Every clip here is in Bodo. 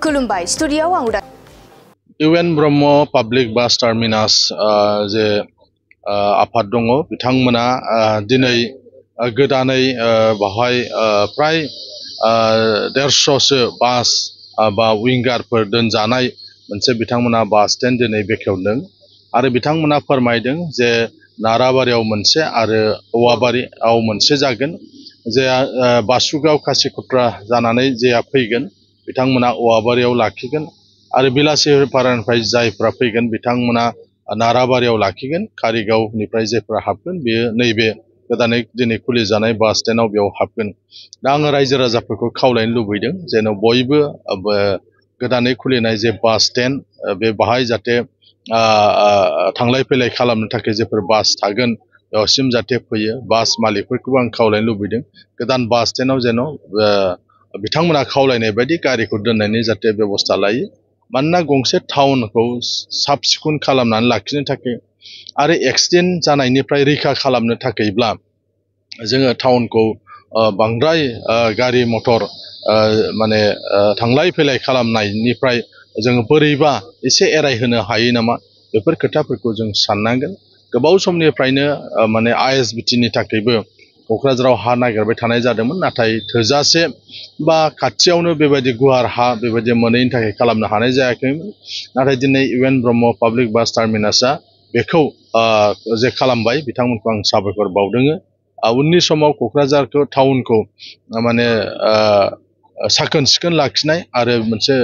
खुलुमबाय स्टुडियाव आं उदा इउएन ब्रह्म पाब्लिक बास टार्मिनास जे आफाद दङ बिथांमोना दिनै गोदानै बाहाय प्राय 150सो बास बा विंगारफोर दोनजानाय मोनसे बिथांमोना बास स्टेन्ड दिनै बेखेवदों आरो बिथांमोना फोरमायदों जे नाराबारियाव मोनसे आरो औवाबारियाव मोनसे जागोन जे बासुगाव खासिखत्रा जानानै जेया फैगोन बिथांमोना औवाबारियाव लाखिगोन आरो बिलासिपारानिफ्राय जायफ्रा फैगोन बिथांमोना नाराबारियाव लाखिगोन कारिगावनिफ्राय जायफ्रा हाबगोन बेयो नैबे गोदानै दिनै खुलिजानाय बास स्टेन्डआव बेयाव हाबगोन दा आङो रायजो राजाफोरखौ खावलायनो लुबैदों जेन बयबो गोदानै खुलिनाय जे बास स्टेन्ड बे बाहाय जाहाथे थांलाय फैलाय खालामनो थाखाय जेफोर बास थागोन बेवसिम जाहाथे फैयो बास मालिकफोरखौबो आं खावलायनो लुबैदों गोदान बास स्टेन्डआव जेन बिथांमोना खावलायनाय बायदि गारिखौ दोननायनि जाहाथे बेबस्था लायो मानोना गंसे टाउनखौ साब सिखोन खालामनानै लाखिनो थाखाय आरो एक्सिडेन्ट जानायनिफ्राय रैखा खालामनो थाखायब्ला जोङो टाउनखौ बांद्राय गारि मटर माने थांलाय फैलाय खालामनायनिफ्राय जोङो बोरैबा एसे एरायहोनो हायो नामा बेफोर खोथाफोरखौ जों साननांगोन गोबाव समनिफ्रायनो माने आइएसबिटिनि थाखायबो क'क्राझाराव हा नागिरबाय थानाय जादोंमोन नाथाय थोजासे बा खाथियावनो बेबायदि गुवार हा बेबायदि मोनैनि थाखाय खालामनो हानाय जायाखैमोन नाथाय दिनै इउएन ब्रह्म पाब्लिक बास टार्मिनासआ बेखौ जे खालामबाय बिथांमोनखौ आं साबायखर बावदों उननि समाव क'क्राझारखौ टाउनखौ माने साखोन सिखोन लाखिनाय आरो मोनसे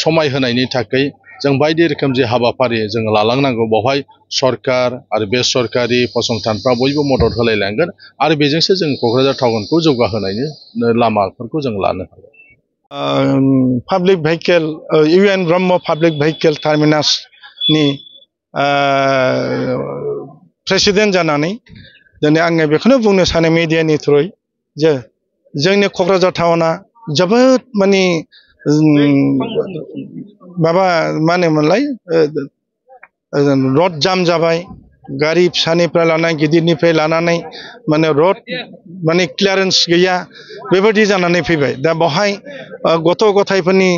समायहोनायनि थाखाय जों बायदि रोखोम जे हाबाफारि जों लालांनांगौ बेवहाय सरकार आरो बेसरकारि फसंथानफ्रा बयबो मदद होलायलांगोन आरो बेजोंसो जों क'क्राझार टाउनखौ जौगाहोनायनि लामाफोरखौ जों लानो हागोन पाब्लिक भेहिकेल इउएन ब्रह्म पाब्लिक भेहिकेल टार्मिनासनि प्रेसिडेन्ट जानानै दिनै आङो बेखौनो बुंनो सानो मिडियानि थ्रुयै जे जोंनि क'क्राझार टाउना जोबोद माने माबा मा होनोमोनलाय रड जाम जाबाय गारि फिसानिफ्राय लानानै गिदिरनिफ्राय लानानै माने रड माने क्लियारेन्स गैया बेबायदि जानानै फैबाय दा बेवहाय गथ' गथायफोरनि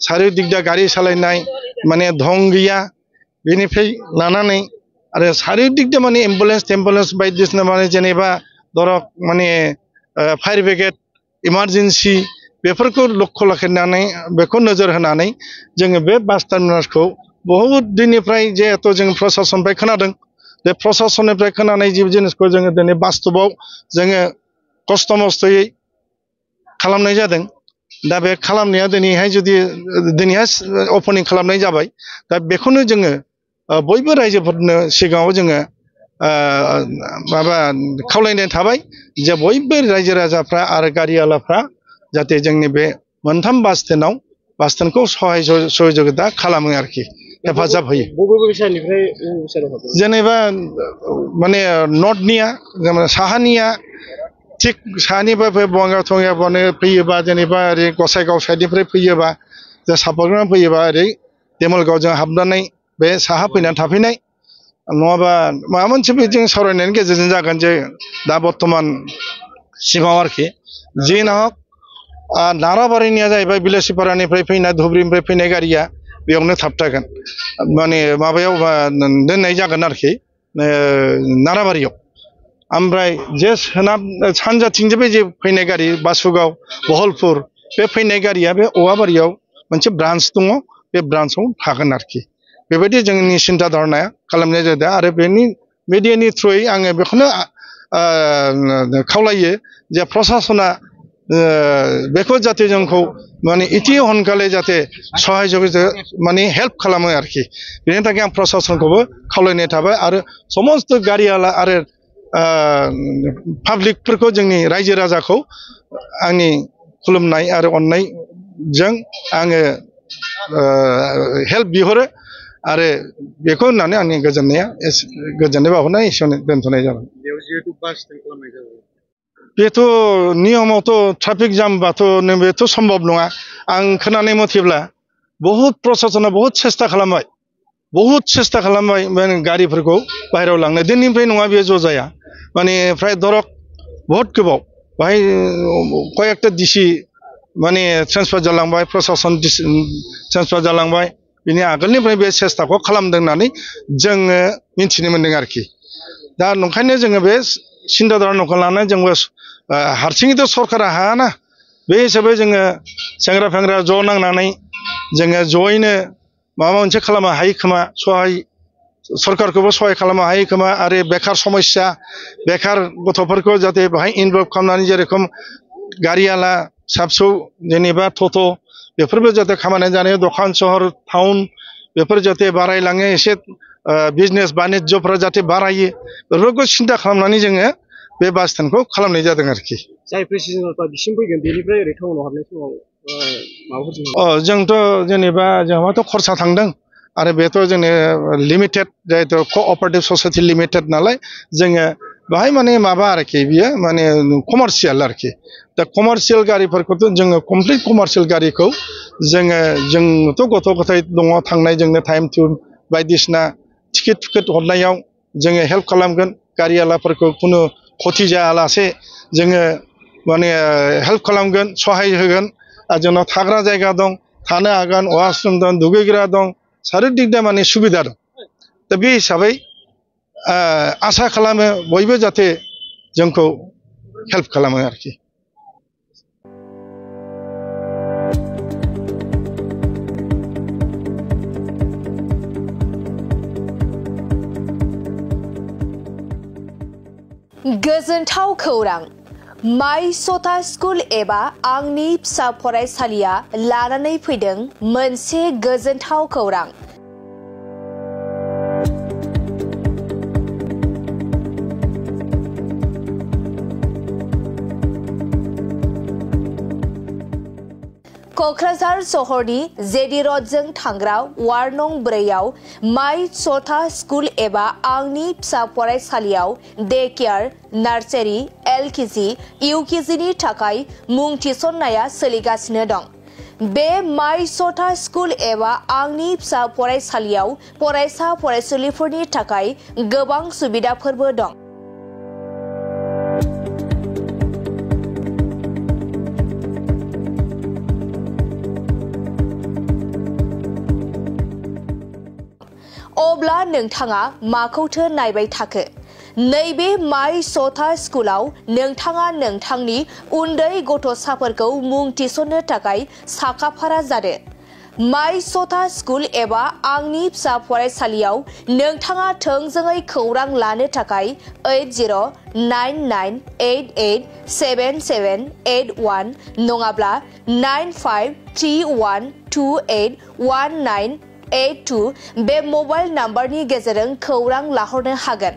सारिदिगदा गारि सालायनाय माने धं गैया बेनिफ्राय लानानै आरो सारिदिगदा माने एम्बुलेन्स बायदिसिना माने जेनेबा धरक माने फायार ब्रिगेड इमारजेन्सि बेफोरखौ लक्ष्य लाखिनानै बेखौ नोजोर होनानै जोङो बे बास टार्मिनासखौ बहुद दिननिफ्राय जिहेथु जों प्रसासननिफ्राय खोनादों बे प्रसासननिफ्राय खोनानाय जि जिनिसखौ जोङो दिनै बास्तबाव जोङो खस्थ' मस्थ'यै खालामनाय जादों दा बे खालामनाया दिनैहाय जुदि दिनैहाय अपेनिं खालामनाय जाबाय दा बेखौनो जोङो बयबो रायजोफोरनो सिगाङाव जोङो माबा खावलायनाय थाबाय जे बयबो रायजो राजाफ्रा आरो गारियालाफ्रा जाहाथे जोंनि बे मोनथाम बास स्टेन्डखौ सहाय सहयोगिता खालामो आरोखि हेफाजाब होयो जेनेबा माने नर्थनिया साहानिया थिग साहानिफ्राय बङाइगाव थङाइगाव फैयोबा जेनेबा ओरै गसाइगाव साइडनिफ्राय फैयोबा जे सापागुरिनिफ्राय फैयोबा ओरै देमलगावजों हाबनानै बे साहा फैनानै थाफैनाय नङाबा माबा मोनसे जों सावरायनायनि गेजेरजों जागोन जे दा बर्थमान सिगाङाव आरोखि जिना हक नाराबारिनिया जाहैबाय बिलासिपारानिफ्राय फैनाय धुबुरीनिफ्राय फैनाय गारिया बेयावनो थाबथागोन माने माबायाव दोननाय जागोन आरोखि नाराबारियाव ओमफ्राय जे सोनाब सानजाथिंनिफ्राय जे फैनाय गारि बासुगाव बहलपुर बे फैनाय गारिया बे औवाबारियाव मोनसे ब्रान्स दङ बे ब्रान्सआव थागोन आरोखि बेबायदि जोंनि सिन्था धारनाया खालामनाय जादों आरो बेनि मिडियानि थ्रुयै आङो बेखौनो खावलायो जे प्रसासना बेखौ जाहाथे जोंखौ माने इति हनखालि जाहाथे सहाय जगिता माने हेल्प खालामो आरोखि बेनि थाखाय आं प्रसासनखौबो खावलायनाय थाबाय आरो समस्त गारियाला आरो पाब्लिकफोरखौ जोंनि रायजो राजाखौ आंनि खुलुमनाय आरो अननायजों आङो हेल्प बिहरो आरो बेखौ होननानै आंनि गोजोननाय बावहरनाय एसेयावनो दोनथ'नाय जाबाय बेथ' नियमावथ' ट्राफिक जामबाथ' बेथ' सम्भब नङा आं खोनानाय मथेब्ला बहुद प्रसासना बहुद सेस्था खालामबाय माने गारिफोरखौ बाहेरायाव लांनो दिननिफ्राय नङा बेयो ज' जाया माने फ्राय धरक बहुद गोबाव बाहाय कयेकटा डिसि माने ट्रेन्सफार जालांबाय प्रशासन ट्रेन्सफार जालांबाय बिनि आगोलनिफ्राय बे सेस्ताखौ खालामदों होननानै जोङो मिथिनो मोन्दों आरोखि दा नंखायनो जोङो बे सिन्ता धारनाखौ लानानै जोंबो हारसिङैथ' सरकारा हायाना बे हिसाबै जोङो सेंग्रा फेंग्रा ज' नांनानै जोङो जयैनो माबा मोनसे खालामनो हायो खोमा सहाय सरकारखौबो सहाय खालामनो हायो खोमा आरो बेकार समस्या बेकार गथ'फोरखौ जाहाथे बाहाय इनभल्भ खालामनानै जेरेखम गारियाला फिसा फिसौ जेनेबा टट' बेफोरबो जाहाथे खामानि जानाय दखान सहर टाउन बेफोर जाहाथे बारायलाङो एसे बिजनेस बानिज्यफ्रा जाहाथे बारायो बेफोरखौ सिन्ता खालामनानै जोङो बे बास स्टेन्डखौ खालामनाय जादों आरोखि जाय प्रेसिडेन्टआ बिसिम फैगोन बेनिफ्राय ओरै टाउनाव हाबनाय समाव माबाफोर जोंथ' जेनेबा जोंहाथ' खरसा थांदों आरो बेथ' जोंनि लिमिटेड जायथ' क'अपारेटिभ ससाइटि लिमिटेड नालाय जोङो बाहाय माने माबा आरोखि बियो माने कमार्शियेल आरोखि दा कमार्शियेल गारिफोरखौथ' जोङो कमप्लिट कमार्शियेल गारिखौ जोंथ' गथ' गथाय दङ थांनाय जोंनो टाइम टु बायदिसिना टिकेट हरनायाव जोङो हेल्प खालामगोन गारियालाफोरखौ खुनु खथि जायालासे जोङो माने हेल्प खालामगोन सहाय होगोन आरो जोंनाव थाग्रा जायगा दं थानो हागोन वाशरुम दं दुगैग्रा दं सारिदिक माने सुबिदा दं दा बे हिसाबै आसा खालामो बयबो जाहाथे जोंखौ हेल्प खालामो आरोखि गोजोनथाव खौरां माइ सथा स्कुल एबा आंनि फिसा फरायसालिया लानानै फैदों मोनसे गोजोनथाव खौरां क'क्राझार सहरनि जेडि र'डजों थांग्रा वार्ड नं 4आव माइ सथा स्कुल एबा आंनि फिसा फरायसालियाव डे केयार नार्सारि एलकेजि इउकेजिनि थाखाय मुं थिसननाया सोलिगासिनो दं बे माइ सथा स्कुल एबा आंनि फिसा फरायसालियाव फरायसा फरायसुलिफोरनि थाखाय गोबां सुबिदाफोरबो दं अब्ला नोंथाङा माखौथो नायबाय थाखो नैबे माइ सथा स्कुलाव नोंथाङा नोंथांनि उन्दै गथ'साफोरखौ मुं थिसननो थाखाय साखाफारा जादो माइ सथा स्कुल एबा आंनि फिसा फरायसालियाव नोंथाङा थोंजोङै खौरां लानो थाखाय 8099887781 नङाब्ला 9531281982 बे मबाइल नाम्बारनि गेजेरजों खौरां लाहरनो हागोन